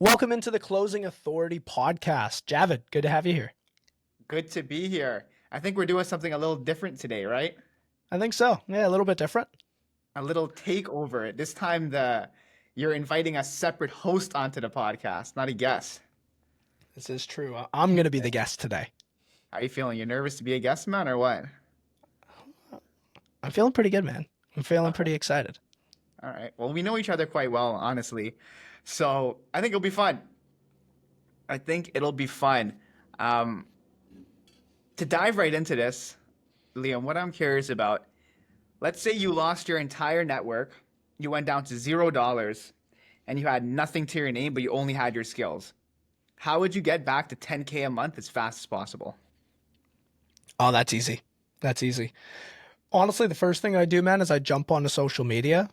Welcome into the Closing Authority podcast. Javid, good to have you here. Good to be here. I think we're doing something a little different today, right? I think so. Yeah, a little bit different. A little takeover. This time the you're inviting a separate host onto the podcast, not a guest. This is true. I'm going to be the guest today. How are you feeling? You nervous to be a guest man or what? I'm feeling pretty good, man. I'm feeling Okay. pretty excited. All right. Well, we know each other quite well, honestly. So I think it'll be fun. I think it'll be fun. Um, to dive right into this, Liam, what I'm curious about, let's say you lost your entire network, you went down to $0, and you had nothing to your name, but you only had your skills. How would you get back to 10K a month as fast as possible? Oh, that's easy. That's easy. Honestly, the first thing I do, man, is I jump onto social media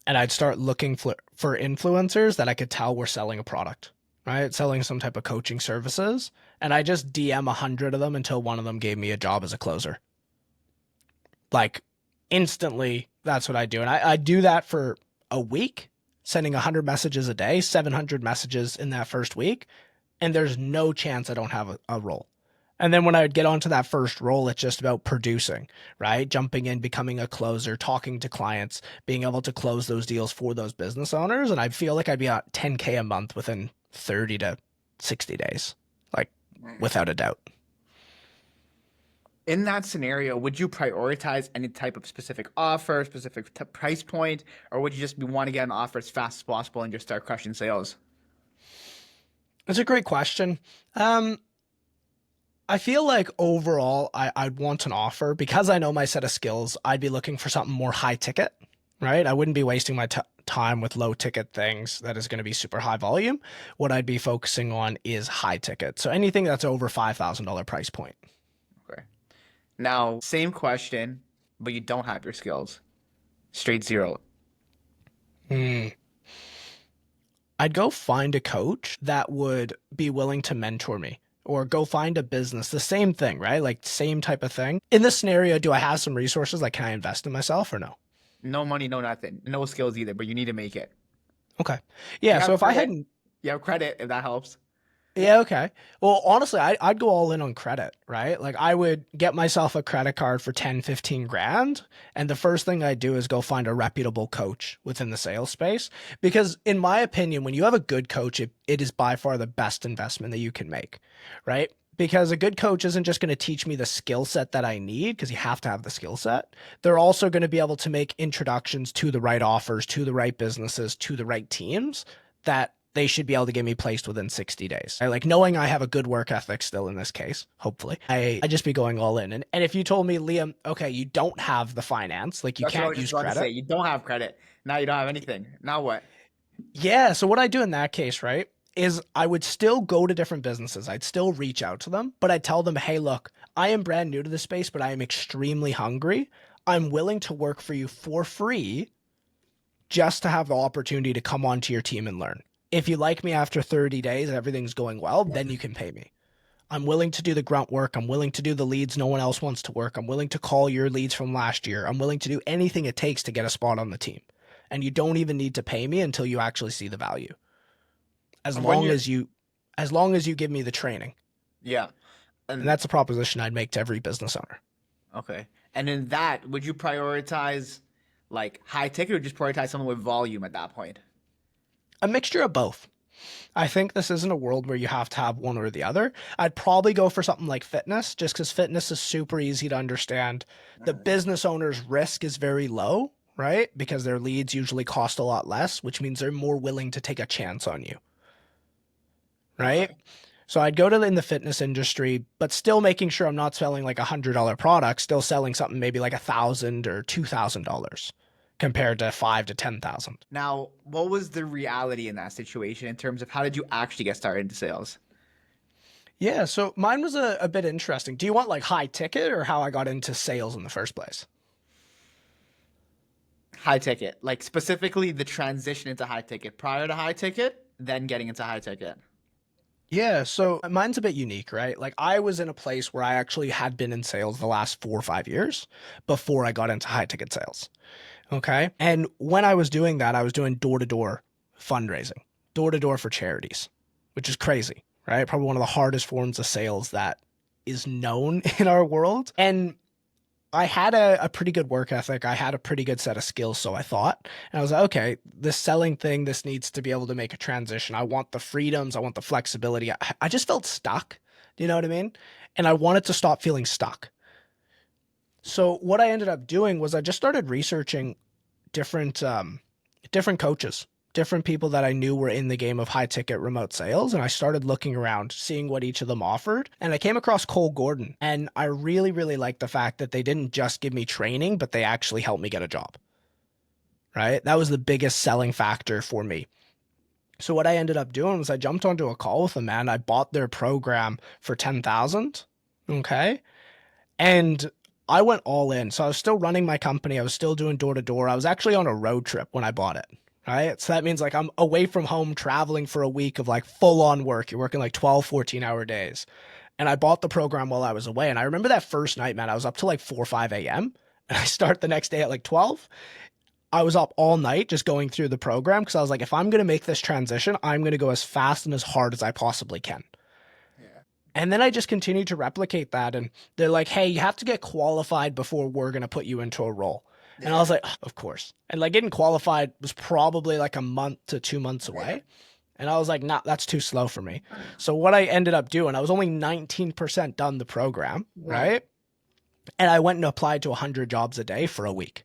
and I'd start looking for influencers that I could tell were selling a product, right? Selling some type of coaching services. And I just DM 100 of them until one of them gave me a job as a closer. Like instantly, that's what I do. And I do that for a week, sending 100 messages a day, 700 messages in that first week. And there's no chance I don't have a role. And then when I would get onto that first role, it's just about producing, right? Jumping in, becoming a closer, talking to clients, being able to close those deals for those business owners. And I feel like I'd be at 10K a month within 30 to 60 days, like without a doubt. In that scenario, would you prioritize any type of specific offer, specific price point, or would you just want to get an offer as fast as possible and just start crushing sales? It's a great question. I feel like overall, I'd want an offer because I know my set of skills. I'd be looking for something more high ticket, right? I wouldn't be wasting my time with low ticket things that is going to be super high volume. What I'd be focusing on is high ticket. So anything that's over $5,000 price point. Okay. Now, same question, but you don't have your skills. Straight zero. Hmm. I'd go find a coach that would be willing to mentor me or go find a business, the same thing, right? Like same type of thing. In this scenario, do I have some resources? Like, can I invest in myself or no? No money, no nothing. No skills either, but you need to make it. Okay. You Yeah. So have if I credit. hadn't, You have credit if that helps. yeah, okay. Well, honestly, I'd go all in on credit, right? Like I would get myself a credit card for 10, 15 grand. And the first thing I do is go find a reputable coach within the sales space. Because in my opinion, when you have a good coach, it is by far the best investment that you can make, right? Because a good coach isn't just going to teach me the skill set that I need, because you have to have the skill set. They're also going to be able to make introductions to the right offers, to the right businesses, to the right teams that they should be able to get me placed within 60 days. I like knowing I have a good work ethic still in this case, hopefully. I just be going all in. And if you told me, Liam, okay, you don't have the finance, like you That's what I can't was just use about to say. credit. You don't have credit. Now you don't have anything. Now what? Yeah. So what I do in that case, right, is I would still go to different businesses. I'd still reach out to them, but I'd tell them, hey, look, I am brand new to this space, but I am extremely hungry. I'm willing to work for you for free just to have the opportunity to come onto your team and learn. If you like me after 30 days, everything's going well, then you can pay me. I'm willing to do the grunt work. I'm willing to do the leads no one else wants to work. I'm willing to call your leads from last year. I'm willing to do anything it takes to get a spot on the team. And you don't even need to pay me until you actually see the value. As And when long you're, as you as long as you give me the training. yeah. And And that's a proposition I'd make to every business owner. okay. And in that, would you prioritize like high ticket or just prioritize something with volume at that point? A mixture of both. I think this isn't a world where you have to have one or the other. I'd probably go for something like fitness, just because fitness is super easy to understand. The business owner's risk is very low, right? Because their leads usually cost a lot less, which means they're more willing to take a chance on you, right? Okay. So I'd go to in the fitness industry, but still making sure I'm not selling like $100 product, still selling something maybe like $1,000 or $2,000 compared to 5 to 10,000. Now, what was the reality in that situation in terms of how did you actually get started into sales? Yeah, so mine was a bit interesting. Do you want like high ticket or how I got into sales in the first place? High ticket, like specifically the transition into high ticket, prior to high ticket, then getting into high ticket. Yeah, so mine's a bit unique, right? Like I was in a place where I actually had been in sales the last 4 or 5 years before I got into high ticket sales. Okay. And when I was doing that, I was doing door to door fundraising. door to door for charities, which is crazy, right? Probably one of the hardest forms of sales that is known in our world. And I had a pretty good work ethic. I had a pretty good set of skills, so I thought. And I was like, okay, this selling thing, this needs to be able to make a transition. I want the freedoms, I want the flexibility. I just felt stuck. Do you know what I mean? And I wanted to stop feeling stuck. So what I ended up doing was I just started researching different different coaches, different people that I knew were in the game of high ticket remote sales. And I started looking around, seeing what each of them offered. And I came across Cole Gordon. And I really, really liked the fact that they didn't just give me training, but they actually helped me get a job. Right? That was the biggest selling factor for me. So what I ended up doing was I jumped onto a call with them, man. I bought their program for 10,000. Okay. And I went all in. So I was still running my company. I was still doing door to door. I was actually on a road trip when I bought it. Right. So that means like I'm away from home traveling for a week of like full on work. You're working like 12, 14-hour days. And I bought the program while I was away. And I remember that first night, man, I was up till like 4 or 5 a.m. And I start the next day at like 12. I was up all night just going through the program because I was like, if I'm going to make this transition, I'm going to go as fast and as hard as I possibly can. And then I just continued to replicate that. And they're like, hey, you have to get qualified before we're going to put you into a role. Yeah. And I was like, oh, of course. And like getting qualified was probably like a month to 2 months away. Yeah. And I was like, nah, that's too slow for me. So what I ended up doing, I was only 19% done the program, right? And I went and applied to 100 jobs a day for a week.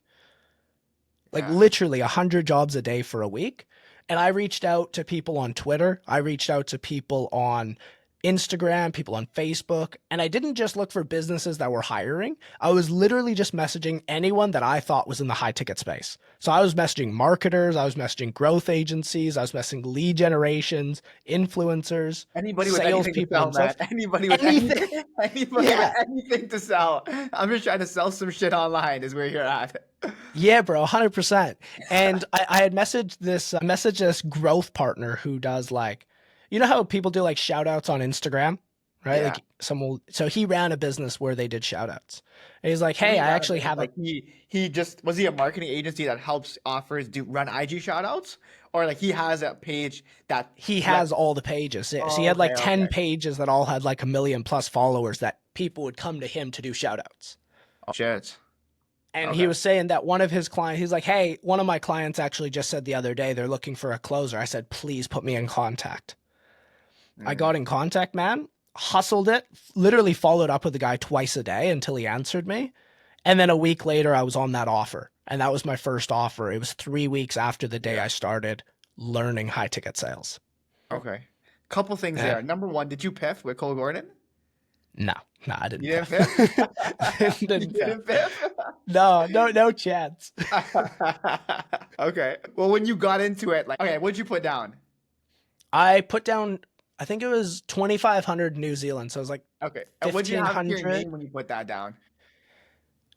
Like literally 100 jobs a day for a week. And I reached out to people on Twitter. I reached out to people on Instagram, people on Facebook, and I didn't just look for businesses that were hiring. I was literally just messaging anyone that I thought was in the high ticket space. So I was messaging marketers, I was messaging growth agencies, I was messaging lead generations, influencers, anybody with anything to sell, man. Anybody with anything, with anything to sell. I'm just trying to sell some shit online is where you're at. Yeah, bro, 100%. And I had messaged this growth partner who does like, you know how people do like shout outs on Instagram, right? Yeah. Like so he ran a business where they did shout outs. And he's like, hey, I actually have like was he a marketing agency that helps run IG shout outs? Or like he has a page that he has all the pages. So he had like 10 pages that all had like 1 million plus followers that people would come to him to do shout outs. Oh shit. And he was saying that one of his clients, he's like, hey, one of my clients actually just said the other day they're looking for a closer. I said, please put me in contact. I got in contact, man, hustled it, literally followed up with the guy twice a day until he answered me. And then a week later, I was on that offer. And that was my first offer. It was 3 weeks after the day I started learning high ticket sales. Okay. Couple things there. Number one, did you piff with Cole Gordon? No, I didn't. You didn't piff? You didn't piff? No chance. Okay. Well, when you got into it, like, okay, what'd you put down? I put down, I think it was 2,500 New Zealand. So it was like, okay. And what'd you have your name when you put that down?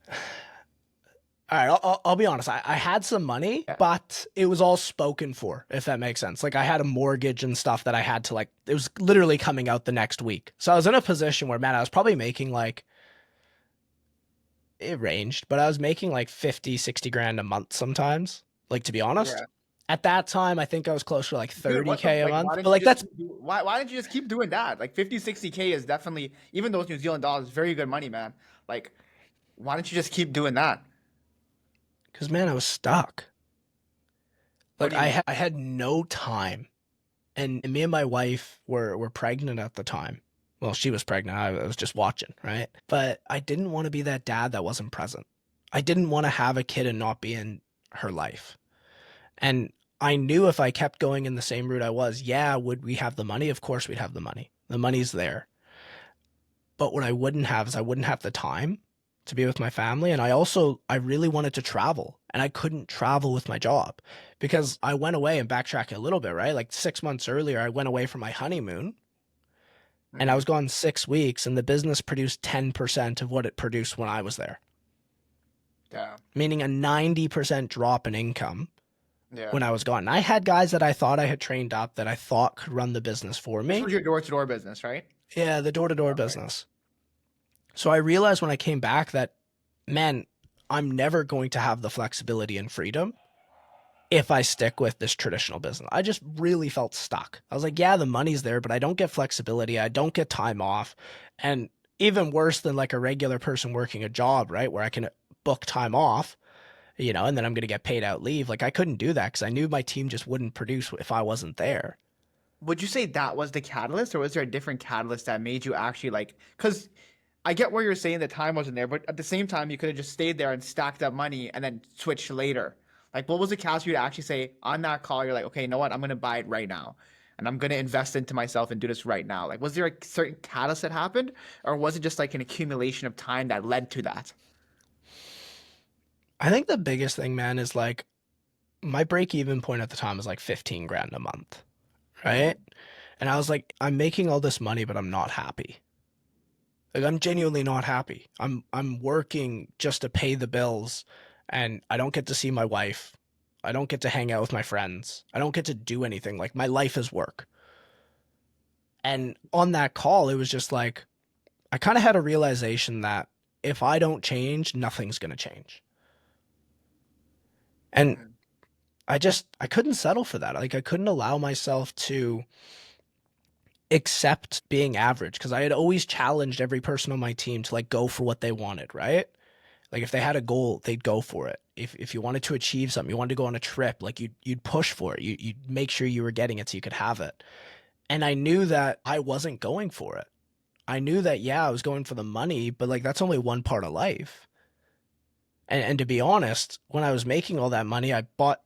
All right, I'll be honest. I had some money, but it was all spoken for, if that makes sense. Like I had a mortgage and stuff that I had to it was literally coming out the next week. So I was in a position where, man, I was probably making like, it ranged, but I was making like 50, 60 grand a month sometimes. Like, to be honest. Yeah. At that time, I think I was closer to like 30K a month. But like why didn't you just keep doing that? Like 50, 60K is definitely, even those New Zealand dollars, very good money, man. Like, why don't you just keep doing that? Because, man, I was stuck. Like I had no time. And me and my wife were pregnant at the time. Well, she was pregnant. I was just watching, right? But I didn't want to be that dad that wasn't present. I didn't want to have a kid and not be in her life. And I knew if I kept going in the same route I was, would we have the money? Of course we'd have the money. The money's there. But what I wouldn't have is I wouldn't have the time to be with my family. And I really wanted to travel. And I couldn't travel with my job because I went away, and backtrack a little bit, right? Like 6 months earlier, I went away for my honeymoon. And I was gone 6 weeks, and the business produced 10% of what it produced when I was there. Yeah. Meaning a 90% drop in income. Yeah. When I was gone. And I had guys that I thought I had trained up that I thought could run the business for me. This was your door-to-door business, right? Yeah, the door-to-door business. So I realized when I came back that, man, I'm never going to have the flexibility and freedom if I stick with this traditional business. I just really felt stuck. I was like, yeah, the money's there, but I don't get flexibility. I don't get time off. And even worse than like a regular person working a job, right? Where I can book time off, and then I'm going to get paid out leave. Like I couldn't do that because I knew my team just wouldn't produce if I wasn't there. Would you say that was the catalyst, or was there a different catalyst that made you actually like? Because I get where you're saying the time wasn't there, but at the same time, you could have just stayed there and stacked up money and then switched later. Like, what was the catalyst for you to actually say on that call? You're like, okay, you know what? I'm gonna buy it right now, and I'm gonna invest into myself and do this right now. Like, was there a certain catalyst that happened, or was it just like an accumulation of time that led to that? I think the biggest thing, man, is like my break even point at the time was like 15 grand a month, right? Mhm. And I was like, I'm making all this money, but I'm not happy. Like I'm genuinely not happy. I'm working just to pay the bills and I don't get to see my wife. I don't get to hang out with my friends. I don't get to do anything. Like my life is work. And on that call, it was just like I kind of had a realization that if I don't change, nothing's going to change. And Mhm. I couldn't settle for that. Like I couldn't allow myself to accept being average because I had always challenged every person on my team to like go for what they wanted, right? Like if they had a goal, they'd go for it. If you wanted to achieve something, you wanted to go on a trip, like you'd push for it. You'd make sure you were getting it so you could have it. And I knew that I wasn't going for it. I knew that yeah, I was going for the money, but like that's only one part of life. And to be honest, when I was making all that money, I bought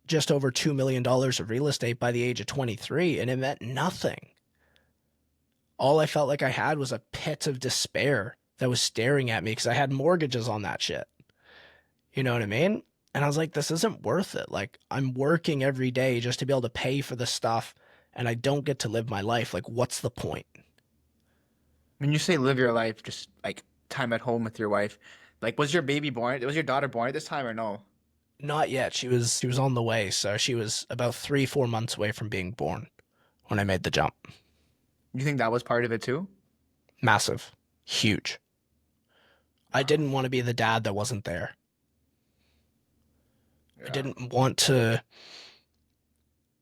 just over $2 million of real estate by the age of 23, and it meant nothing. All I felt like I had was a pit of despair that was staring at me because I had mortgages on that shit. You know what I mean? And I was like, this isn't worth it. Like, I'm working every day just to be able to pay for the stuff, and I don't get to live my life. Like, what's the point? When you say live your life, just like time at home with your wife, like was your baby born? Was your daughter born at this time or no? Not yet. She was on the way, so she was about 3, 4 months away from being born when I made the jump. You think that was part of it too? Massive, huge. I Wow. didn't want to be the dad that wasn't there. I Yeah. didn't want to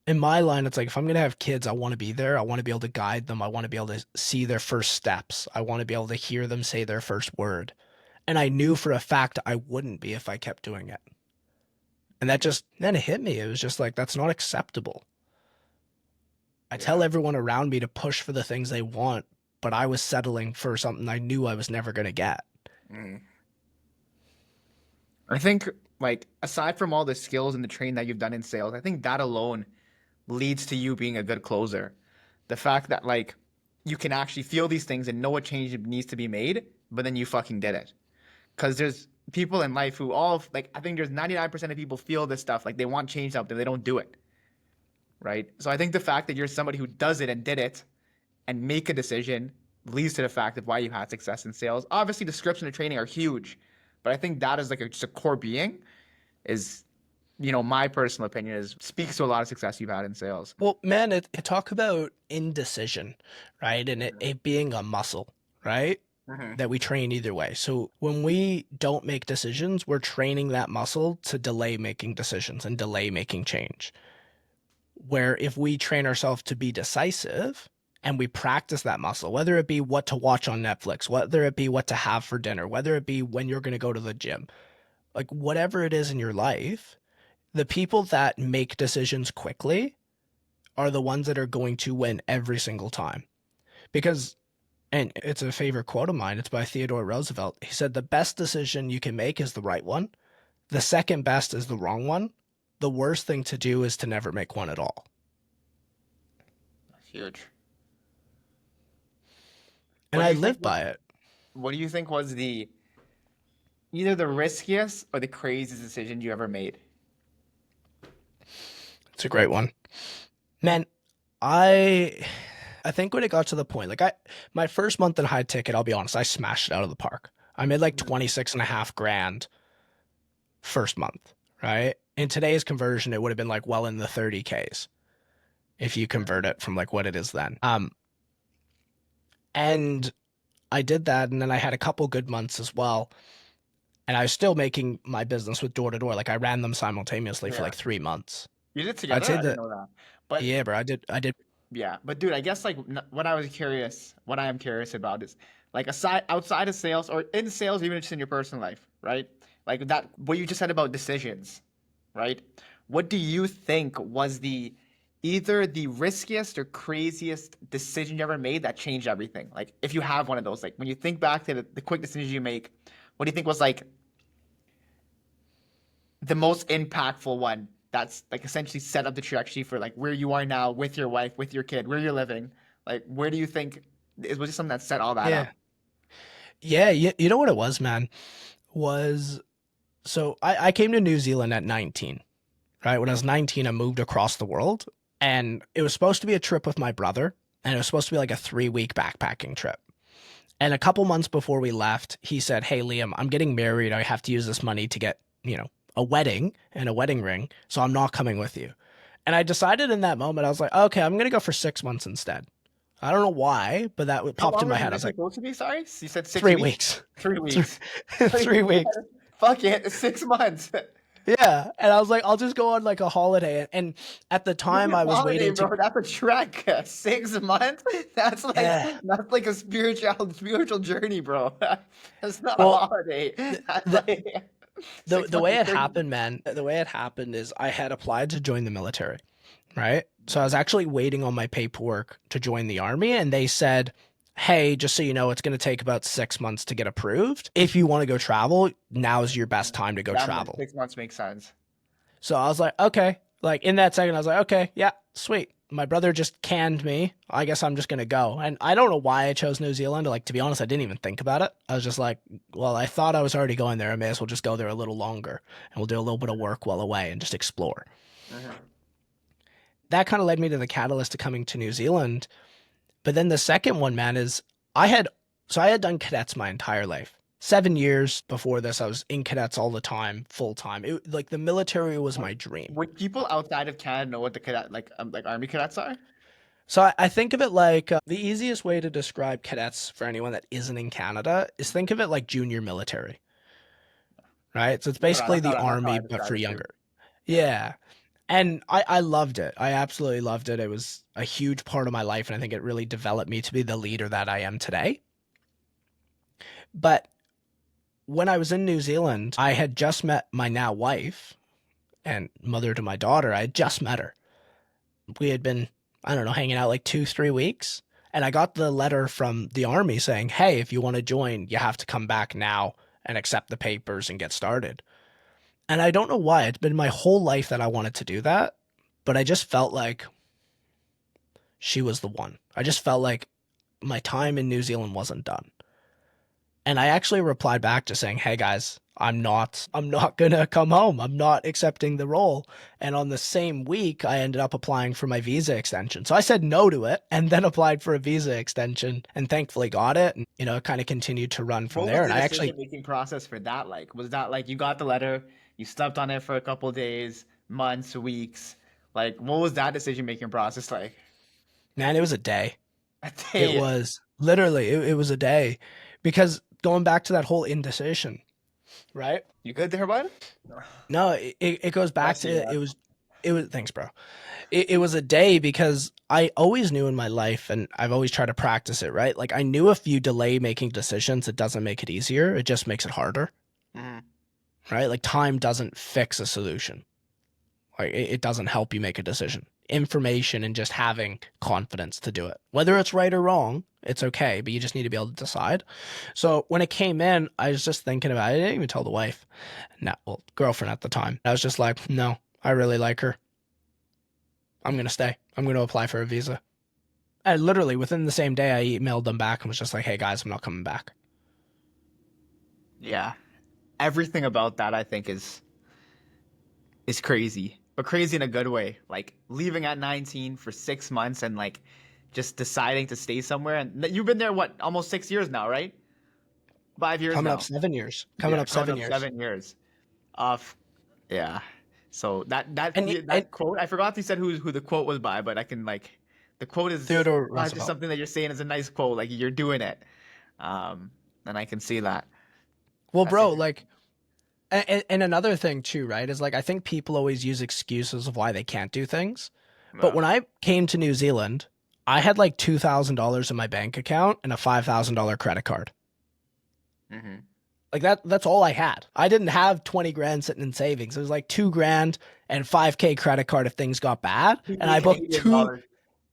in my line, it's like if I'm gonna have kids, I want to be there. I want to be able to guide them. I want to be able to see their first steps. I want to be able to hear them say their first word. And I knew for a fact I wouldn't be if I kept doing it. And that just then it hit me. It was just like that's not acceptable. I tell Yeah. everyone around me to push for the things they want, but I was settling for something I knew I was never gonna get. Mm. I think like aside from all the skills and the training that you've done in sales, I think that alone leads to you being a good closer. The fact that like you can actually feel these things and know what change needs to be made, but then you fucking did it. Because there's people in life who all like I think there's 99% of people feel this stuff like they want change out there, they don't do it, right? So I think the fact that you're somebody who does it and did it and make a decision leads to the fact of why you had success in sales. Obviously, the scripts and the training are huge, but I think that is like just a core being is, my personal opinion is speaks to a lot of success you've had in sales. Well, man, it talk about indecision, right? And it being a muscle, right? Hmm. That we train either way. So when we don't make decisions, we're training that muscle to delay making decisions and delay making change. Where if we train ourselves to be decisive and we practice that muscle, whether it be what to watch on Netflix, whether it be what to have for dinner, whether it be when you're going to go to the gym, like whatever it is in your life, the people that make decisions quickly are the ones that are going to win every single time. Because and it's a favorite quote of mine. It's by Theodore Roosevelt. He said, the best decision you can make is the right one. The second best is the wrong one. The worst thing to do is to never make one at all. That's huge. And What do I you think? live by it. What do you think was the either the riskiest or the craziest decision you ever made? It's a great one. Man, I I think when it got to the point, like my first month in high ticket, I'll be honest, I smashed it out of the park. I made like Mhm. 26 and a half grand first month, right? In today's conversion, it would have been like well in the 30Ks if you convert it from like what it is then. And I did that, and then I had a couple good months as well. and I was still making my business with door to door. Like I ran them simultaneously for Yeah. like 3 months. You did I'd together? say I didn't that, know that. But yeah, bro. I did. yeah, but dude, I guess like what I am curious about is like aside outside of sales or in sales, even just in your personal life, right? Like that, what you just said about decisions, right? What do you think was the either the riskiest or craziest decision you ever made that changed everything? Like if you have one of those, like when you think back to the quick decisions you make, what do you think was like the most impactful one that's like essentially set up the trajectory for like where you are now with your wife, with your kid, where you're living? Like, where do you think it was just something that set all that Yeah, up? yeah. You know what it was, man? Was so I came to New Zealand at 19. Right when I was 19, I moved across the world, and it was supposed to be a trip with my brother, and it was supposed to be like a 3 week backpacking trip. And a couple months before we left, he said, "Hey, Liam, I'm getting married. I have to use this money to get, a wedding and a wedding ring. So I'm not coming with you." And I decided in that moment, I was like, okay, I'm going to go for 6 months instead. I don't know why, but that How popped long in my was it head. I was initially like, supposed to be? Sorry, you said 6 weeks. 3 weeks. 3 weeks. So you 3 weeks. said, fuck it, 6 months. Yeah. And I was like, I'll just go on like a holiday. And at the time, Your I was holiday, waiting to, bro. That's a trek. 6 months. yeah. That's like a spiritual journey, bro. That's not a Well, holiday. the, That's the, like the, six the months way is it crazy. happened, man, the way it happened is I had applied to join the military, right? So I was actually waiting on my paperwork to join the army, and they said, "Hey, just so you know, it's going to take about 6 months to get approved. If you want to go travel, now's your best time to go That makes travel." 6 months makes sense. So I was like, okay. Like in that second, I was like, okay, yeah, sweet. My brother just canned me. I guess I'm just gonna go. And I don't know why I chose New Zealand. Like to be honest, I didn't even think about it. I was just like, well, I thought I was already going there. I may as well just go there a little longer, and we'll do a little bit of work while away and just explore. Mhm. That kind of led me to the catalyst to coming to New Zealand. But then the second one, man, is I had I had done cadets my entire life. 7 years before this, I was in cadets all the time, full time. It like the military was Would my dream. would people outside of Canada know what the cadet like army cadets are? So I think of it like the easiest way to describe cadets for anyone that isn't in Canada is think of it like junior military, right? So it's basically the That's how I army, but describe for it too. younger. Yeah. Yeah. And I loved it. I absolutely loved it. It was a huge part of my life. And I think it really developed me to be the leader that I am today. But when I was in New Zealand, I had just met my now wife and mother to my daughter. I had just met her. We had been, I don't know, hanging out like 2, 3 weeks. And I got the letter from the army saying, "Hey, if you want to join, you have to come back now and accept the papers and get started." And I don't know why. It's been my whole life that I wanted to do that. But I just felt like she was the one. I just felt like my time in New Zealand wasn't done. And I actually replied back to saying, "Hey guys, I'm not going to come home. I'm not accepting the role." And on the same week, I ended up applying for my visa extension. So I said no to it and then applied for a visa extension and thankfully got it. And, it kind of continued to run from What was there. the And I decision actually, making process for that like? Was that like you got the letter, you slept on it for a couple days, months, weeks? Like, what was that decision making process like? man, it was a day. A It day. was literally, it was a day because going back to that whole indecision, right? You good there, bud? No, it goes back Bless you, to man. thanks, bro. It was a day because I always knew in my life, and I've always tried to practice it, right? Like I knew if you delay making decisions, it doesn't make it easier. It just makes it harder, Mhm. right? Like time doesn't fix a solution. Like it doesn't help you make a decision. Information and just having confidence to do it. Whether it's right or wrong, it's okay, but you just need to be able to decide. So when it came in, I was just thinking about it. I didn't even tell the wife. No, well, girlfriend at the time. I was just like, no, I really like her. I'm gonna stay. I'm gonna apply for a visa. And literally within the same day, I emailed them back and was just like, "Hey guys, I'm not coming back." Yeah. Everything about that I think is crazy, but crazy in a good way. Like leaving at 19 for 6 months and like just deciding to stay somewhere. And you've been there what, almost 6 years now, right? 5 years Coming up now. 7 years. Coming Yeah, up coming seven up years. 7 years. Off. Yeah. So And and that quote, I forgot you said who the quote was by, but I can like the quote is Theodore just Roosevelt. something that you're saying is a nice quote. Like you're doing it. Um, and I can see that. Well, That's bro, it. like And another thing too, right, is like I think people always use excuses of why they can't do things. But Wow. when I came to New Zealand, I had like $2,000 in my bank account and a $5,000 credit card. Hmm. Like that's all I had. I didn't have 20 grand sitting in savings. It was like 2 grand and 5K credit card if things got bad. And I booked Canadian two, dollars.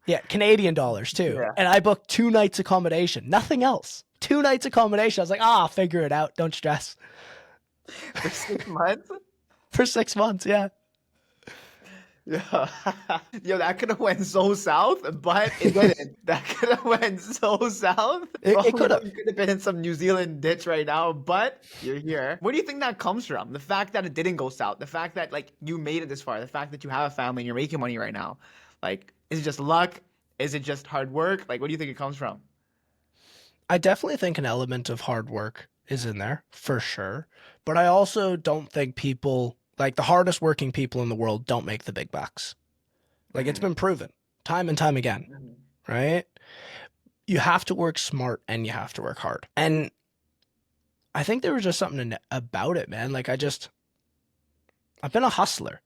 yeah, Canadian dollars too. Yeah. And I booked 2 nights accommodation, nothing else. 2 nights accommodation. I was like, I'll figure it out. Don't stress. For 6 months? For 6 months, yeah. Yeah. Yo, that could have went so south, but it didn't. That could have went so south. For all It we could know, have. you could have been in some New Zealand ditch right now, but you're here. Where do you think that comes from? The fact that it didn't go south, the fact that like you made it this far, the fact that you have a family and you're making money right now. Like, is it just luck? Is it just hard work? Like, what do you think it comes from? I definitely think an element of hard work is in there for sure. But I also don't think people, like the hardest working people in the world, don't make the big bucks. Like it's Hmm. been proven time and time again, right? You have to work smart and you have to work hard. And I think there was just something about it, man. I've been a hustler.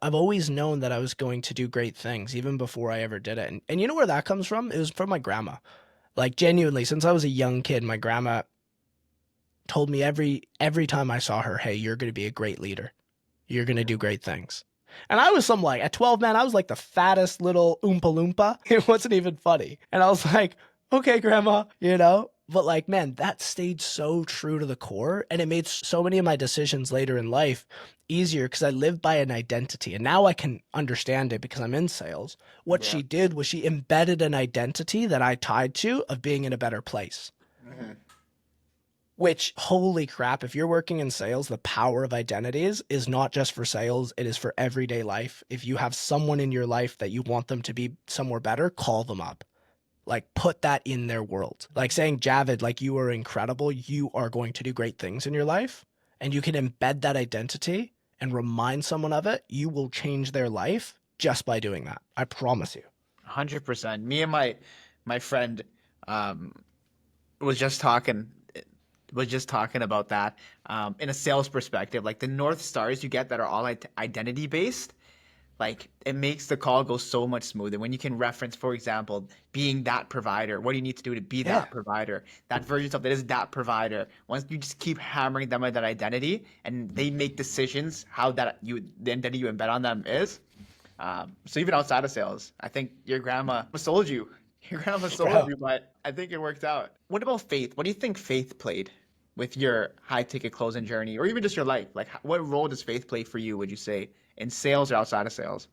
I've always known that I was going to do great things even before I ever did it. And you know where that comes from? It was from my grandma. Like genuinely, since I was a young kid, my grandma told me every time I saw her, "Hey, you're going to be a great leader. You're going to do great things." And I was some like at 12, man, I was like the fattest little oompa loompa. It wasn't even funny. And I was like, "Okay, grandma, you know." But like, man, that stayed so true to the core, and it made so many of my decisions later in life easier because I lived by an identity. And now I can understand it because I'm in sales. What Yeah. she did was she embedded an identity that I tied to of being in a better place. Hmm. Which, holy crap, if you're working in sales, the power of identities is not just for sales, it is for everyday life. If you have someone in your life that you want them to be somewhere better, call them up. Like, put that in their world. Like saying, Javid, like, you are incredible. You are going to do great things in your life. And you can embed that identity and remind someone of it. You will change their life just by doing that. I promise you. 100%. Me and my friend um was just talking about that in a sales perspective, like the North Stars you get that are all identity based, like it makes the call go so much smoother when you can reference, for example, being that provider. What do you need to do to be Yeah. that provider? That version of that is that provider. Once you just keep hammering them with that identity, and they make decisions how the identity you embed on them is. So even outside of sales, I think your grandma sold you. Your grandma sold Bro. you, but I think it worked out. What about faith? What do you think faith played with your high ticket closing journey, or even just your life? Like, what role does faith play for you? Would you say in sales or outside of sales?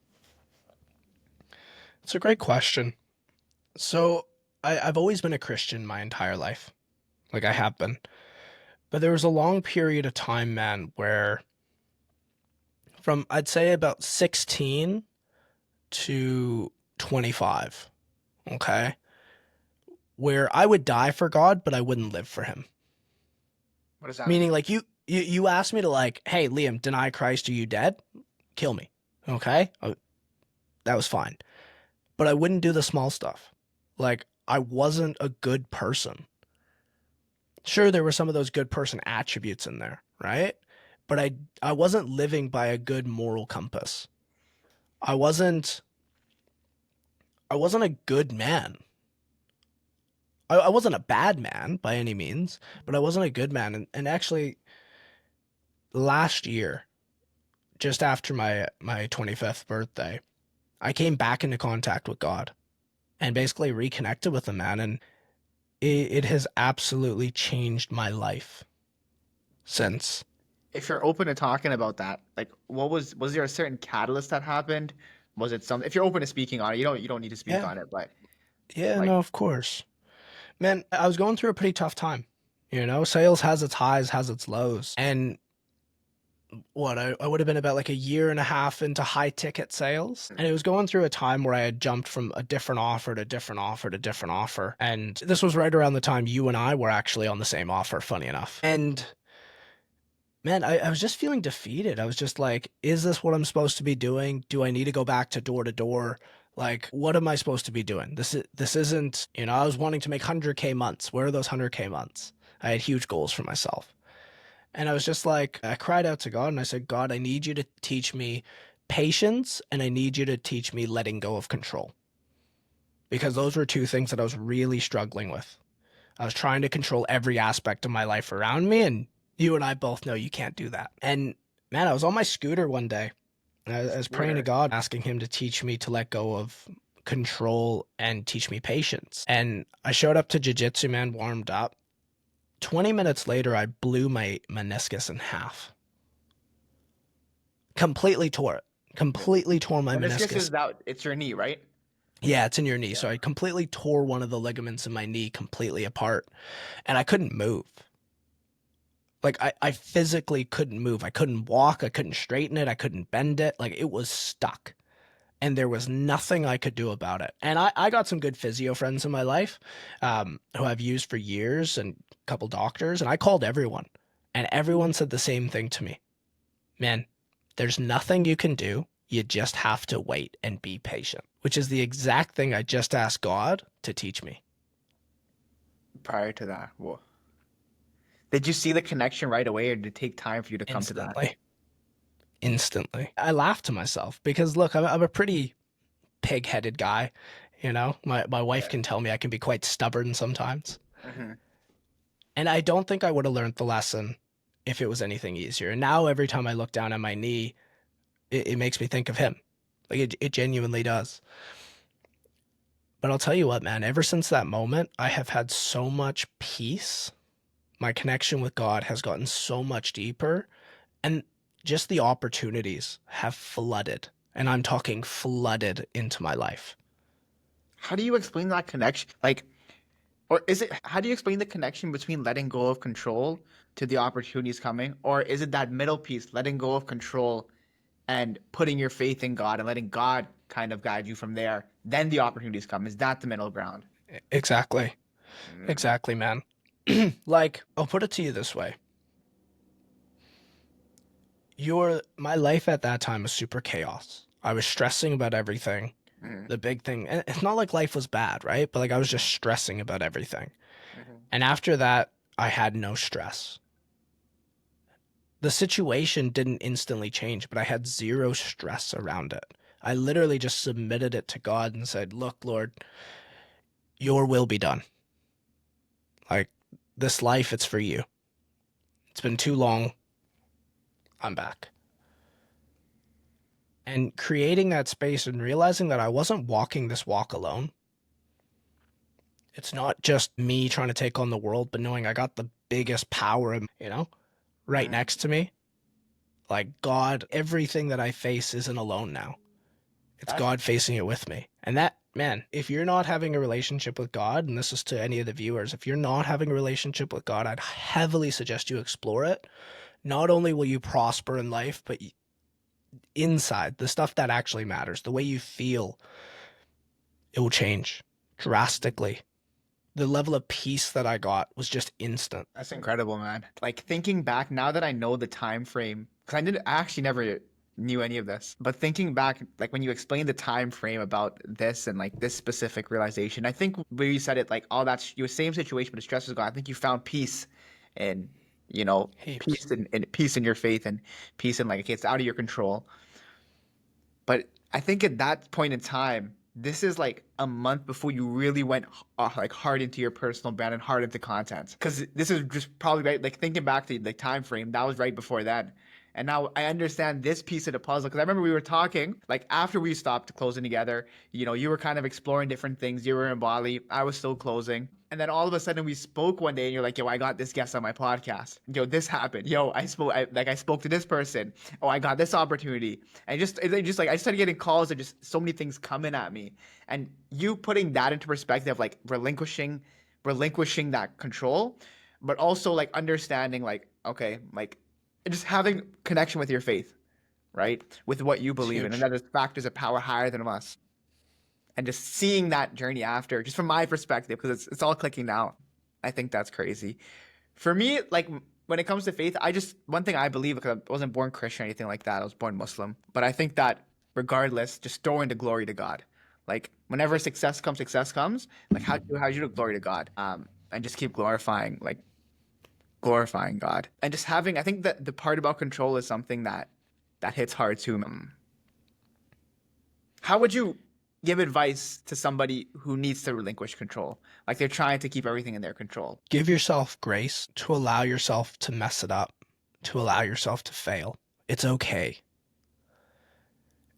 It's a great question. So, I've always been a Christian my entire life. Like, I have been. But there was a long period of time, man, where from I'd say about 16 to 25, okay, where I would die for God, but I wouldn't live for him. What does that Meaning, mean? like, you asked me to, like, hey, Liam, deny Christ, are you dead? Kill me. Okay? That was fine. But I wouldn't do the small stuff. Like, I wasn't a good person. Sure, there were some of those good person attributes in there, right? But I wasn't living by a good moral compass. I wasn't I wasn't a good man. I wasn't a bad man by any means, but I wasn't a good man. And actually, last year, just after my 25th birthday, I came back into contact with God and basically reconnected with him, man. And it has absolutely changed my life since. If you're open to talking about that, like, was there a certain catalyst that happened? Was it some? If you're open to speaking on it, you don't need to speak Yeah. on it, but Yeah, like, no, of course. Man, I was going through a pretty tough time. You know, sales has its highs, has its lows. And I would have been about like a year and a half into high ticket sales. And it was going through a time where I had jumped from a different offer to different offer to different offer. And this was right around the time you and I were actually on the same offer, funny enough. And man, I was just feeling defeated. I was just like, is this what I'm supposed to be doing? Do I need to go back to door to door? Like, what am I supposed to be doing? This isn't, you know, I was wanting to make 100K months. Where are those 100K months? I had huge goals for myself. And I was just like, I cried out to God and I said, God, I need you to teach me patience and I need you to teach me letting go of control. Because those were two things that I was really struggling with. I was trying to control every aspect of my life around me, and you and I both know you can't do that. And man, I was on my scooter one day. I was praying to Scooter. God, asking Him to teach me to let go of control and teach me patience. And I showed up to jiu-jitsu, man, warmed up. 20 minutes later, I blew my meniscus in half. Completely tore it. Completely tore my Meniscus meniscus. is that it's your knee, right? Yeah, it's in your knee. So Yeah. I completely tore one of the ligaments in my knee completely apart, and I couldn't move. Like I physically couldn't move. I couldn't walk. I couldn't straighten it. I couldn't bend it. Like it was stuck. And there was nothing I could do about it. And I got some good physio friends in my life who I've used for years and a couple doctors. And I called everyone. And everyone said the same thing to me. Man, there's nothing you can do. You just have to wait and be patient, which is the exact thing I just asked God to teach me Prior to that, whoa. Did you see the connection right away, or did it take time for you to come to that? instantly. Instantly. I laughed to myself because look, I'm a pretty pig-headed guy. You know, my wife Yeah. can tell me I can be quite stubborn sometimes. Hmm. And I don't think I would have learned the lesson if it was anything easier. And now every time I look down at my knee, it makes me think of him. Like it genuinely does. But I'll tell you what, man, ever since that moment, I have had so much peace. My connection with God has gotten so much deeper. And just the opportunities have flooded. And I'm talking flooded into my life. How do you explain that connection? Like, or is it, how do you explain the connection between letting go of control to the opportunities coming? Or is it that middle piece, letting go of control and putting your faith in God and letting God kind of guide you from there? Then the opportunities come. Is that the middle ground? Exactly. Mm. Exactly, man. Like, I'll put it to you this way. My life at that time was super chaos. I was stressing about everything. Mm. The big thing, and it's not like life was bad, right? But like I was just stressing about everything. Mhm. And after that, I had no stress. The situation didn't instantly change, but I had zero stress around it. I literally just submitted it to God and said, "Look, Lord, your will be done. Like this life, it's for you. It's been too long. I'm back." And creating that space and realizing that I wasn't walking this walk alone. It's not just me trying to take on the world, but knowing I got the biggest power, right Mm. next to me. Like God, everything that I face isn't alone now. It's That's God facing it with me. And that, man, if you're not having a relationship with God, and this is to any of the viewers, if you're not having a relationship with God, I'd heavily suggest you explore it. Not only will you prosper in life, but inside, the stuff that actually matters, the way you feel, it will change drastically. The level of peace that I got was just instant. That's incredible, man. Like thinking back now that I know the time frame, because I actually never knew any of this. But thinking back, like when you explained the time frame about this and like this specific realization, I think where you said it, like all that's your same situation, but the stress was gone. I think you found peace and you know, Heaps. peace in your faith and peace in like okay, it's out of your control. But I think at that point in time, this is like a month before you really went like hard into your personal brand and hard into content. Because this is just probably right, like thinking back to the time frame, that was right before that. And now I understand this piece of the puzzle because I remember we were talking like after we stopped closing together. You know, you were kind of exploring different things. You were in Bali. I was still closing. And then all of a sudden we spoke one day and you're like, yo, I got this guest on my podcast. Yo, this happened. Yo, I spoke to this person. Oh, I got this opportunity. And just like I started getting calls and just so many things coming at me. And you putting that into perspective, like relinquishing that control, but also like understanding like, okay, like just having connection with your faith, right? With what you It's believe in. And huge. that is fact is a power higher than us. And just seeing that journey after, just from my perspective, because it's all clicking now. I think that's crazy. For me, like when it comes to faith, I just one thing I believe because I wasn't born Christian or anything like that. I was born Muslim, but I think that regardless, just throwing the glory to God. Like whenever success comes. Like how do you do glory to God? And just keep glorifying, like glorifying God. And just having, I think that the part about control is something that hits hard too. How would you give advice to somebody who needs to relinquish control? Like they're trying to keep everything in their control. Give yourself grace to allow yourself to mess it up, to allow yourself to fail. It's okay.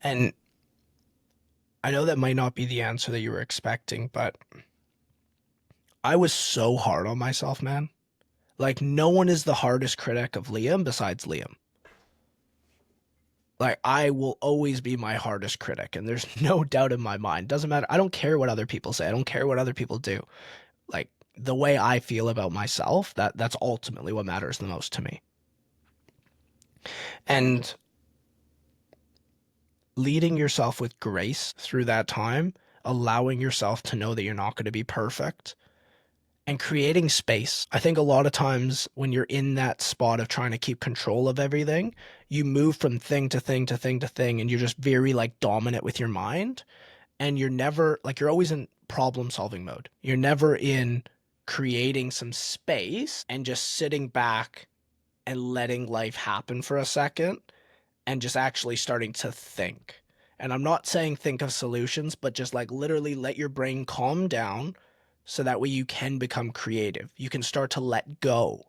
And I know that might not be the answer that you were expecting, but I was so hard on myself, man. Like, no one is the hardest critic of Liam besides Liam. Like, I will always be my hardest critic, and there's no doubt in my mind. Doesn't matter. I don't care what other people say. I don't care what other people do. Like, the way I feel about myself, that's ultimately what matters the most to me. And leading yourself with grace through that time, allowing yourself to know that you're not going to be perfect, and creating space. I think a lot of times when you're in that spot of trying to keep control of everything, you move from thing to thing to thing to thing, and you're just very like dominant with your mind. And you're never like, you're always in problem solving mode. You're never in creating some space and just sitting back and letting life happen for a second and just actually starting to think. And I'm not saying think of solutions, but just like literally let your brain calm down so that way you can become creative. You can start to let go.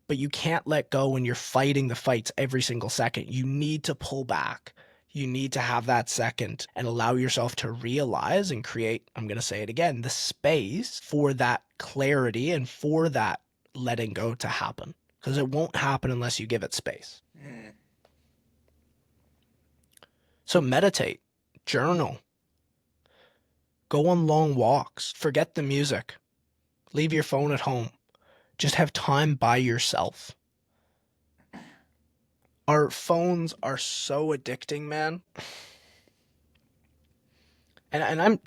But you can't let go when you're fighting the fights every single second. You need to pull back. You need to have that second and allow yourself to realize and create, I'm going to say it again, the space for that clarity and for that letting go to happen. Because it won't happen unless you give it space. So meditate, journal, go on long walks, forget the music, leave your phone at home, just have time by yourself. Our phones are so addicting, man. And I'm,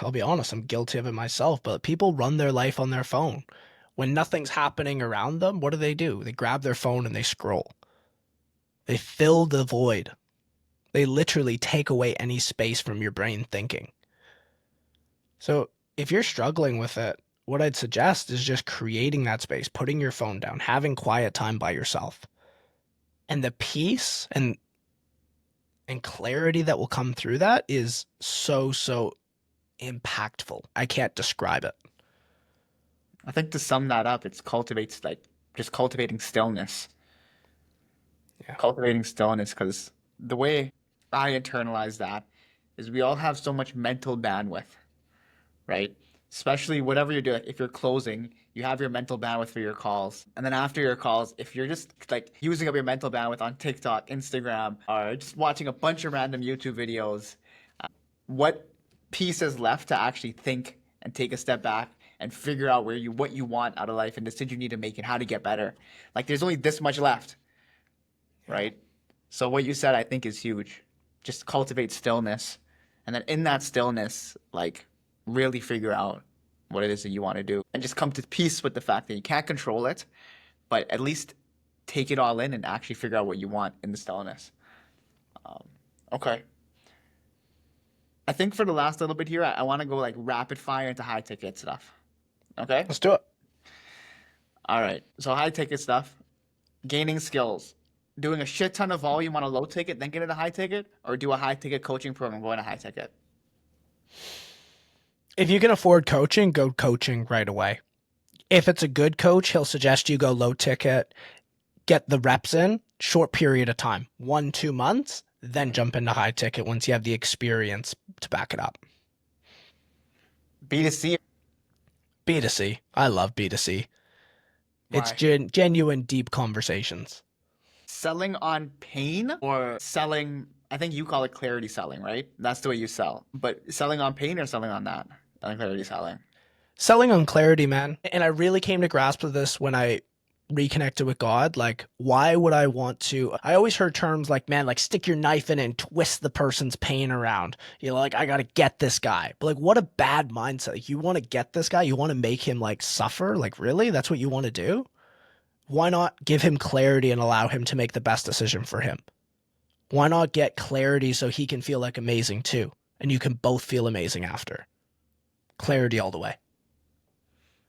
I'll be honest, I'm guilty of it myself, but people run their life on their phone. When nothing's happening around them, what do? They grab their phone and they scroll. They fill the void. They literally take away any space from your brain thinking. So if you're struggling with it, what I'd suggest is just creating that space, putting your phone down, having quiet time by yourself. And the peace and clarity that will come through that is so impactful. I can't describe it. I think to sum that up, it's just cultivating stillness. Yeah. Cultivating stillness, because the way I internalize that is we all have so much mental bandwidth, right? Especially whatever you're doing. If you're closing, you have your mental bandwidth for your calls. And then after your calls, if you're just like using up your mental bandwidth on TikTok, Instagram, or just watching a bunch of random YouTube videos, what piece is left to actually think and take a step back and figure out what you want out of life and the decision you need to make and how to get better? Like there's only this much left, right? So what you said, I think, is huge. Just cultivate stillness. And then in that stillness, like really figure out what it is that you want to do and just come to peace with the fact that you can't control it, but at least take it all in and actually figure out what you want in the stillness. Okay. I think for the last little bit here, I want to go like rapid fire into high ticket stuff. Okay? Let's do it. All right. So high ticket stuff, gaining skills, doing a shit ton of volume on a low ticket, then get into high ticket, or do a high ticket coaching program, go into high ticket. If you can afford coaching, go coaching right away. If it's a good coach, he'll suggest you go low ticket, get the reps in, short period of time, 1-2 months, then jump into high ticket once you have the experience to back it up. B2C. B2C. I love B2C. Why? It's genuine, deep conversations. Selling on pain or selling, I think you call it clarity selling, right? That's the way you sell. But selling on pain or selling on that? On clarity selling. Selling on clarity, man. And I really came to grasp with this when I reconnected with God. Like, why would I want to? I always heard terms like, man, like stick your knife in and twist the person's pain around. You know, like, I got to get this guy. But like, what a bad mindset. Like, you want to get this guy? You want to make him like suffer? Like, really? That's what you want to do? Why not give him clarity and allow him to make the best decision for him? Why not get clarity so he can feel like amazing too? And you can both feel amazing after. Clarity all the way.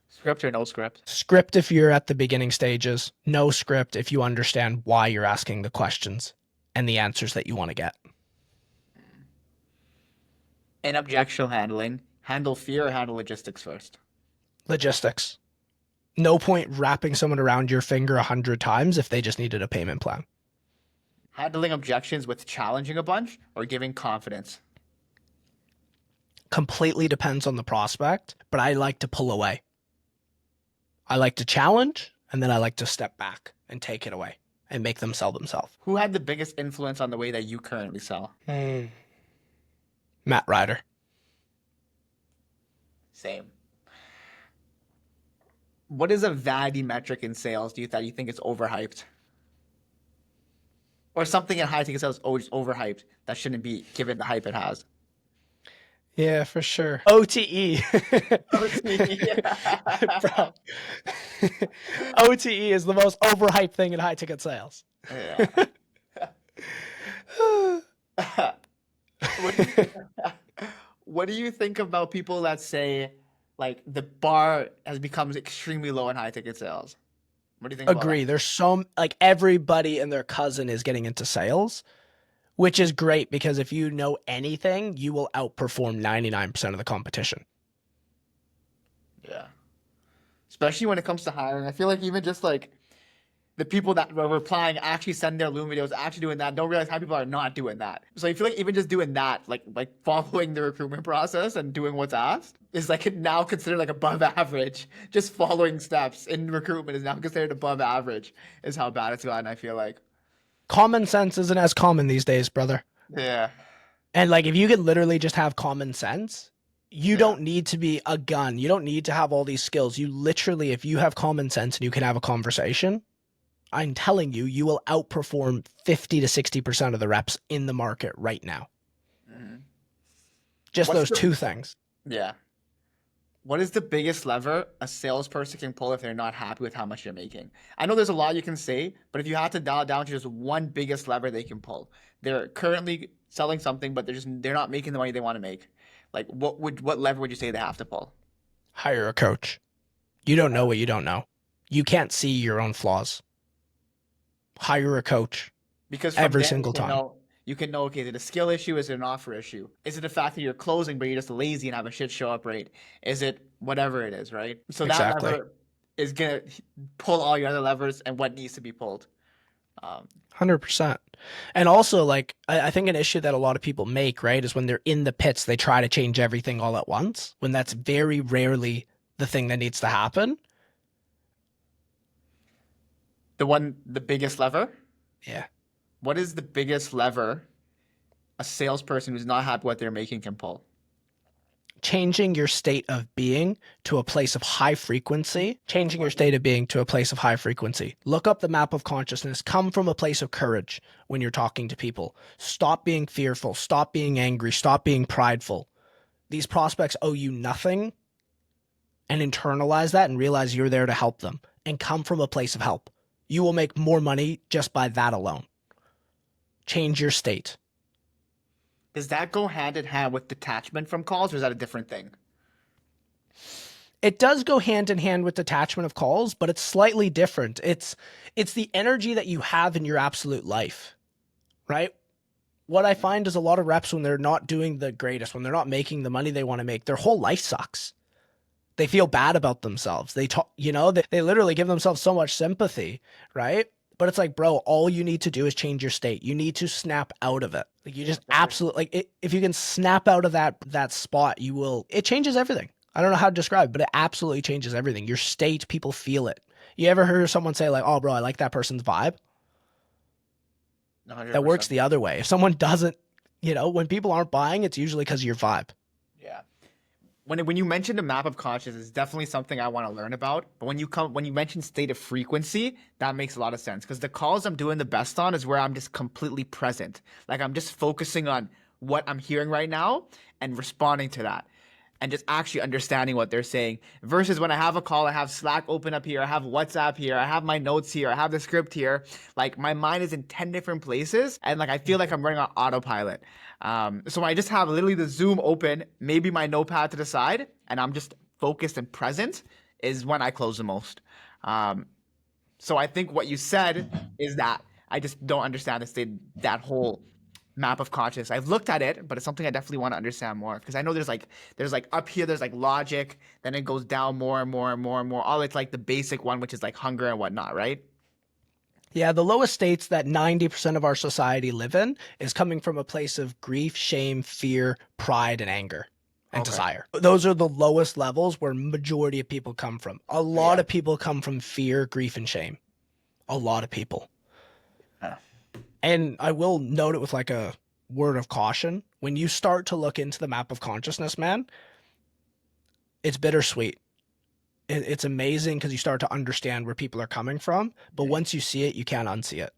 Script or no script? Script if you're at the beginning stages, no script if you understand why you're asking the questions and the answers that you want to get. In objectional handling, handle fear or handle logistics first? Logistics. No point wrapping someone around your finger 100 times if they just needed a payment plan. Handling objections with challenging a bunch or giving confidence? Completely depends on the prospect, but I like to pull away. I like to challenge, and then I like to step back and take it away and make them sell themselves. Who had the biggest influence on the way that you currently sell? Matt Ryder. Same. What is a vanity metric in sales that you think is overhyped? Or something in high ticket sales is always overhyped that shouldn't be given the hype it has? Yeah, for sure. OTE. Bro. OTE is the most overhyped thing in high ticket sales. Yeah. What do you think about people that say like the bar has become extremely low in high ticket sales? What do you think about Agree. There's everybody and their cousin is getting into sales, which is great because if you know anything, you will outperform 99% of the competition. that? Yeah. Especially when it comes to hiring. I feel like even just like the people that were replying actually send their Loom videos, actually doing that, don't realize how people are not doing that. So I feel like even just doing that, like following the recruitment process and doing what's asked is like now considered like above average. Just following steps in recruitment is now considered above average is how bad it's gotten, I feel like. Common sense isn't as common these days, brother. Yeah. And like if you could literally just have common sense, you don't need to be a gun. You don't need to have all these skills. You literally, if you have common sense and you can have a conversation, I'm telling you, you will outperform 50 to 60% of the reps in the market right now. Mhm. Just What's those the- two things. Yeah. What is the biggest lever a salesperson can pull if they're not happy with how much you're making? I know there's a lot you can say, but if you had to dial it down to just one biggest lever they can pull, they're currently selling something, but they're not making the money they want to make. Like what lever would you say they have to pull? Hire a coach. You don't know what you don't know. You can't see your own flaws. Hire a coach. Because from Every there, single time. You can know, okay, is it a skill issue? Is it an offer issue? Is it the fact that you're closing, but you're just lazy and have a shit show up rate? Is it whatever it is, right? So that Exactly. lever is going to pull all your other levers and what needs to be pulled. 100%. And also, like, I think an issue that a lot of people make, right, is when they're in the pits, they try to change everything all at once, when that's very rarely the thing that needs to happen. The biggest lever? Yeah. What is the biggest lever a salesperson who's not happy with what they're making can pull? Changing your state of being to a place of high frequency. Changing your state of being to a place of high frequency. Look up the map of consciousness. Come from a place of courage when you're talking to people. Stop being fearful. Stop being angry. Stop being prideful. These prospects owe you nothing, and internalize that and realize you're there to help them and come from a place of help. You will make more money just by that alone. Change your state. Does that go hand in hand with detachment from calls, or is that a different thing? It does go hand in hand with detachment of calls, but it's slightly different. It's the energy that you have in your absolute life, right? What I find is a lot of reps, when they're not doing the greatest, when they're not making the money they want to make, their whole life sucks. They feel bad about themselves. They talk, they literally give themselves so much sympathy, right? But it's like, bro, all you need to do is change your state. You need to snap out of it. Like you just absolutely, like if you can snap out of that spot, it changes everything. I don't know how to describe it, but it absolutely changes everything. Your state, people feel it. You ever heard someone say like, oh, bro, I like that person's vibe? 100%. That works the other way. If someone doesn't, when people aren't buying, it's usually because of your vibe. Yeah. When you mentioned a map of consciousness, it's definitely something I want to learn about. But when you mention state of frequency, that makes a lot of sense, because the calls I'm doing the best on is where I'm just completely present. Like I'm just focusing on what I'm hearing right now and responding to that, and just actually understanding what they're saying. Versus when I have a call, I have Slack open up here, I have WhatsApp here, I have my notes here, I have the script here. Like my mind is in 10 different places, and like I feel like I'm running on autopilot. So I just have literally the Zoom open, maybe my notepad to the side, and I'm just focused and present. is when I close the most. Um, so I think what you said is that I just don't understand that whole map of consciousness. I've looked at it, but it's something I definitely want to understand more because I know there's like up here there's like logic, then it goes down more and more and more and more. All it's like the basic one, which is like hunger and whatnot, right? Yeah, the lowest states that 90% of our society live in is coming from a place of grief, shame, fear, pride, and anger and Okay. desire. Those are the lowest levels where majority of people come from. A lot Yeah. of people come from fear, grief, and shame. A lot of people. Uh, And I will note it with like a word of caution. When you start to look into the map of consciousness, man, it's bittersweet. It's amazing because you start to understand where people are coming from. But once you see it, you can't unsee it.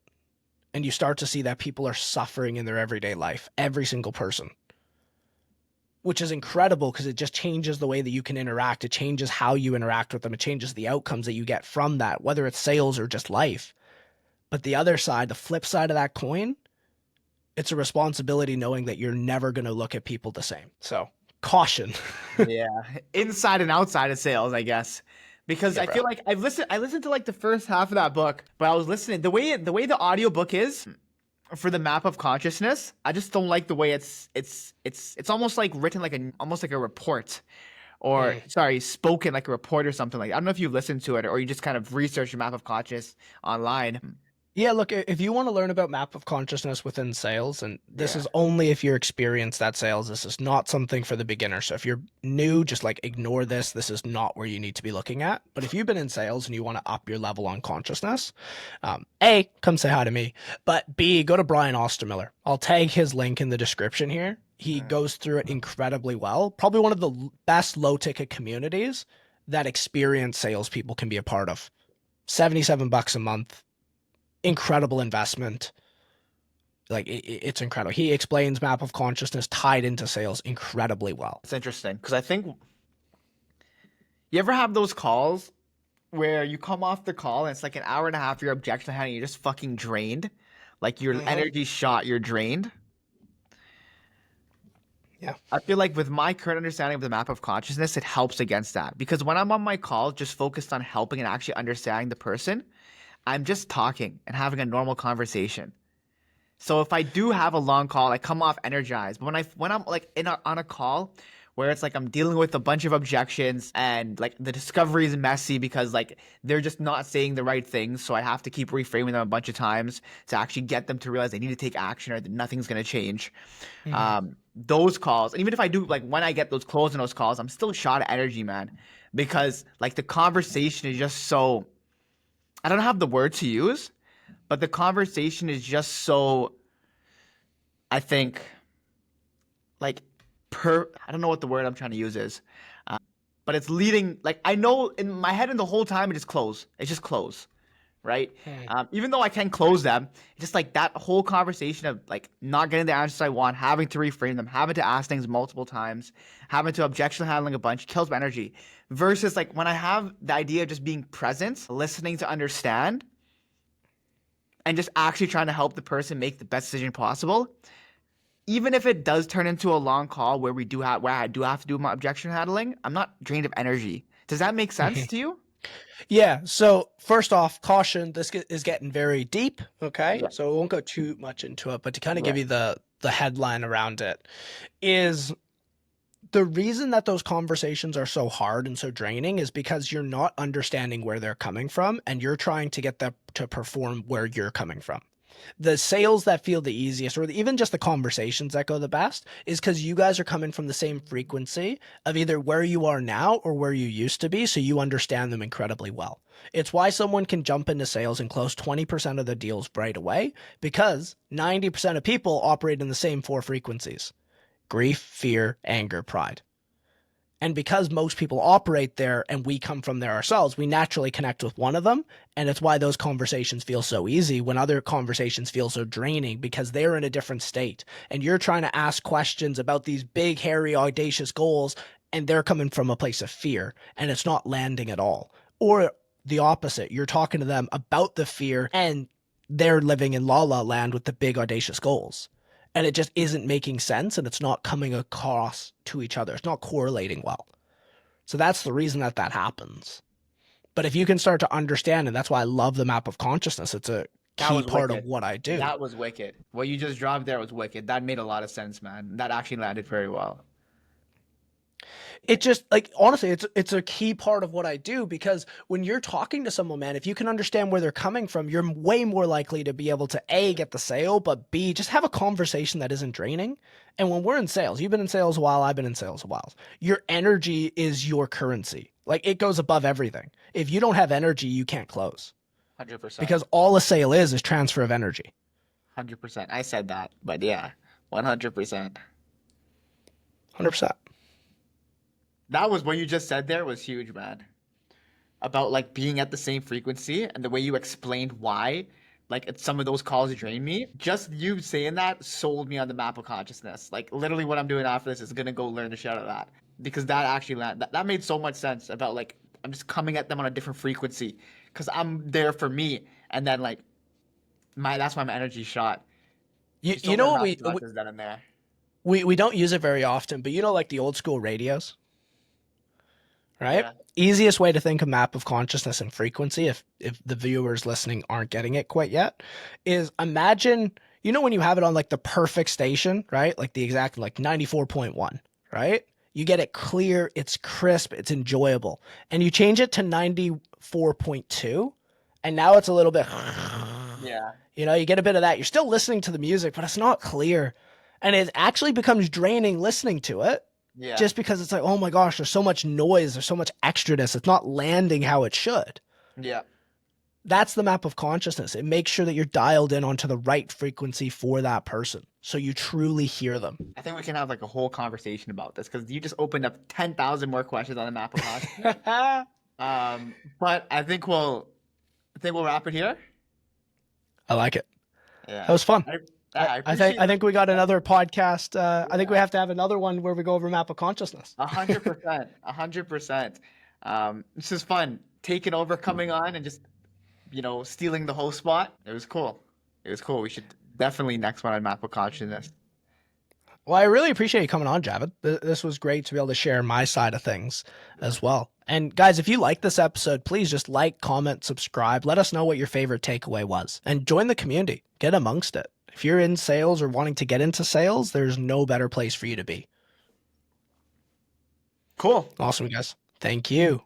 And you start to see that people are suffering in their everyday life, every single person, which is incredible because it just changes the way that you can interact. It changes how you interact with them. It changes the outcomes that you get from that, whether it's sales or just life. But the other side, the flip side of that coin, it's a responsibility knowing that you're never going to look at people the same. So caution. yeah, inside and outside of sales, I guess. Because Yeah, I bro. feel like I listened to like the first half of that book, but I was listening the way the audiobook is for the map of consciousness, I just don't like the way it's almost like written like almost like a report or Mm. sorry, spoken like a report or something like. I don't know if you've listened to it or you just kind of research the map of consciousness online. Yeah, look, if you want to learn about map of consciousness within sales, and this Yeah. is only if you're experienced at sales, this is not something for the beginner. So if you're new, just like ignore this. This is not where you need to be looking at. But if you've been in sales and you want to up your level on consciousness, A, come say hi to me. But B, go to Brian Ostermiller. I'll tag his link in the description here. He goes through it incredibly well. Probably one of the best low ticket communities that experienced salespeople can be a part of. $77 a month, incredible investment. Like it's incredible. He explains map of consciousness tied into sales incredibly well. It's interesting because I think you ever have those calls where you come off the call and it's like an hour and a half, your objection handling, you're just fucking drained. Like your Mm-hmm. energy shot, you're drained. Yeah. I feel like with my current understanding of the map of consciousness, it helps against that. Because when I'm on my call, just focused on helping and actually understanding the person, I'm just talking and having a normal conversation. So if I do have a long call, I come off energized. But when I'm like on a call where it's like I'm dealing with a bunch of objections and like the discovery is messy because like they're just not saying the right things, so I have to keep reframing them a bunch of times to actually get them to realize they need to take action or that nothing's gonna change. Mm-hmm. Those calls, and even if I do like when I get those close in those calls, I'm still shot of energy, man, because like the conversation is just so I don't have the word to use, but the conversation is just so I think like I don't know what the word I'm trying to use is, but it's leading like I know in my head and the whole time it is close. It's just close, right? Even though I can close them, it's just like that whole conversation of like not getting the answers I want, having to reframe them, having to ask things multiple times, having to objection handling a bunch kills my energy. Versus like when I have the idea of just being present, listening to understand, and just actually trying to help the person make the best decision possible even if it does turn into a long call where I do have to do my objection handling, I'm not drained of energy. Does that make sense to you? Yeah. So first off, caution. This is getting very deep. Okay. Yeah. So I won't go too much into it, but to kind of give Right. you the headline around it is the reason that those conversations are so hard and so draining is because you're not understanding where they're coming from and you're trying to get them to perform where you're coming from. The sales that feel the easiest, or even just the conversations that go the best, is because you guys are coming from the same frequency of either where you are now or where you used to be, so you understand them incredibly well. It's why someone can jump into sales and close 20% of the deals right away, because 90% of people operate in the same four frequencies: grief, fear, anger, pride. And because most people operate there and we come from there ourselves, we naturally connect with one of them. And it's why those conversations feel so easy when other conversations feel so draining because they're in a different state. And you're trying to ask questions about these big, hairy, audacious goals, and they're coming from a place of fear and it's not landing at all. Or the opposite, you're talking to them about the fear and they're living in la la land with the big, audacious goals, and it just isn't making sense and it's not coming across to each other. It's not correlating well. So that's the reason that happens. But if you can start to understand, and that's why I love the map of consciousness, it's a That key was part of wicked. what I do. That was wicked. What you just dropped there was wicked. That made a lot of sense, man. That actually landed very well. It just like honestly, it's a key part of what I do because when you're talking to someone, man, if you can understand where they're coming from, you're way more likely to be able to A, get the sale, but B, just have a conversation that isn't draining. And when we're in sales, you've been in sales a while, I've been in sales a while. Your energy is your currency. Like it goes above everything. If you don't have energy, you can't close 100%. because all a sale is transfer of energy. 100%. I said that, but yeah, 100%. 100%. That was what you just said there was huge, man. About like being at the same frequency and the way you explained why, like some of those calls drain me. Just you saying that sold me on the map of consciousness. Like literally, what I'm doing after this is gonna go learn the shit out of that because that actually that made so much sense about like I'm just coming at them on a different frequency because I'm there for me, and then like that's why my energy shot. You know what Is that in there? we don't use it very often, but you know like the old school radios, right? Yeah. Easiest way to think of map of consciousness and frequency, if the viewers listening aren't getting it quite yet, is imagine, you know, when you have it on like the perfect station, right? Like the exact like 94.1, right? You get it clear, it's crisp, it's enjoyable. And you change it to 94.2, and now it's a little bit, Yeah. you know, you get a bit of that. You're still listening to the music, but it's not clear. And it actually becomes draining listening to it. Yeah. Just because it's like, oh my gosh, there's so much noise, there's so much extraness, it's not landing how it should. Yeah. That's the map of consciousness. It makes sure that you're dialed in onto the right frequency for that person, so you truly hear them. I think we can have like a whole conversation about this because you just opened up 10,000 more questions on the map of consciousness. But I think we'll wrap it here. I like it. Yeah. That was fun. I think we got another podcast. I think we have to have another one where we go over map of consciousness. 100%. 100%. This is fun. Taking over, coming on, and just stealing the whole spot. It was cool. We should definitely next one on map of consciousness. Well, I really appreciate you coming on, Javid. This was great to be able to share my side of things as well. And guys, if you like this episode, please just like, comment, subscribe. Let us know what your favorite takeaway was. And join the community. Get amongst it. If you're in sales or wanting to get into sales, there's no better place for you to be. Cool. Awesome, guys. Thank you.